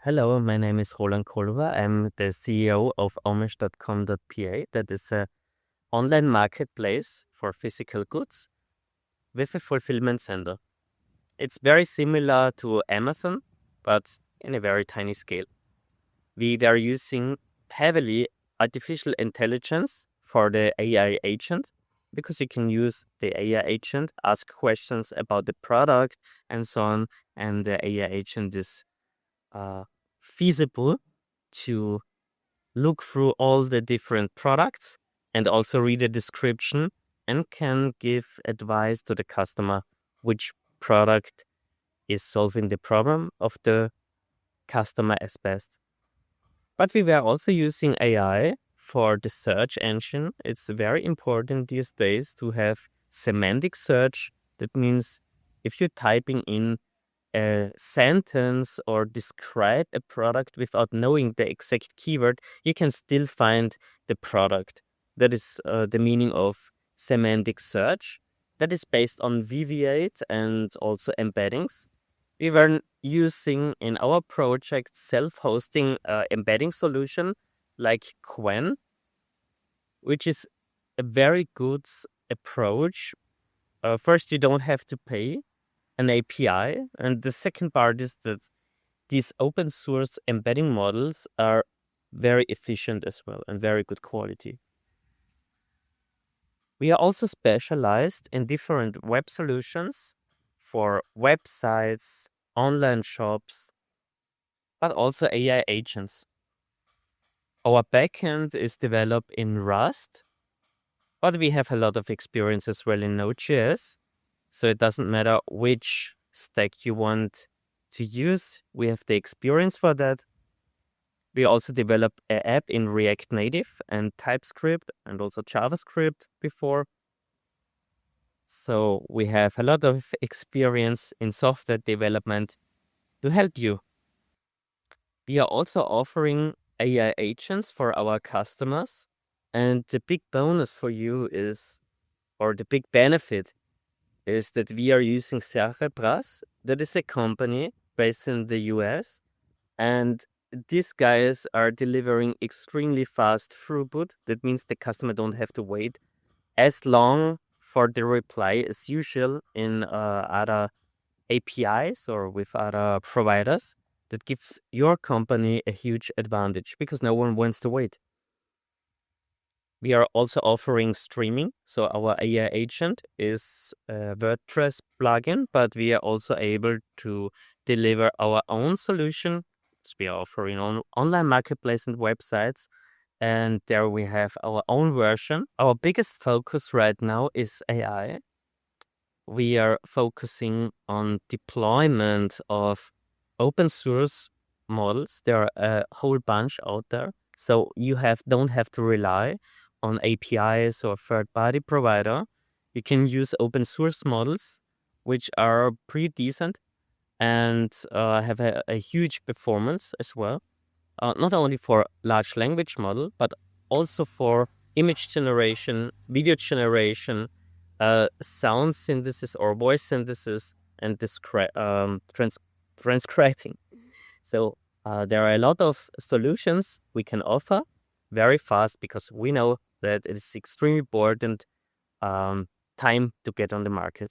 Hello, my name is Roland Kolber. I'm the CEO of omish.com.pa. That is an online marketplace for physical goods with a fulfillment center. It's very similar to Amazon, but in a very tiny scale. We are using heavily artificial intelligence for the AI agent because you can use the AI agent, ask questions about the product and so on, and the AI agent is feasible to look through all the different products and also read a description and can give advice to the customer which product is solving the problem of the customer as best. But we were also using AI for the search engine. It's very important these days to have semantic search. That means if you're typing in a sentence or describe a product without knowing the exact keyword, you can still find the product. That is the meaning of semantic search. That is based on VV8 and also embeddings. We were using in our project self-hosting embedding solution like Qwen, which is a very good approach. First, you don't have to pay an API. And the second part is that these open source embedding models are very efficient as well and very good quality. We are also specialized in different web solutions for websites, online shops, but also AI agents. Our backend is developed in Rust, but we have a lot of experience as well in Node.js. So it doesn't matter which stack you want to use. We have the experience for that. We also developed an app in React Native and TypeScript and also JavaScript before. So we have a lot of experience in software development to help you. We are also offering AI agents for our customers. And the big bonus for you is, or the big benefit is that we are using Cerebras. That is a company based in the US. And these guys are delivering extremely fast throughput. That means the customer don't have to wait as long for the reply as usual in other APIs or with other providers. That gives your company a huge advantage because no one wants to wait. We are also offering streaming. So our AI agent is a WordPress plugin, but we are also able to deliver our own solution. So we are offering on online marketplace and websites. And there we have our own version. Our biggest focus right now is AI. We are focusing on deployment of open source models. There are a whole bunch out there. So you don't have to rely on APIs or third-party provider. You can use open source models, which are pretty decent and have a huge performance as well. Not only for large language model, but also for image generation, video generation, sound synthesis or voice synthesis, and transcribing. So there are a lot of solutions we can offer very fast because we know that it is extremely important time to get on the market.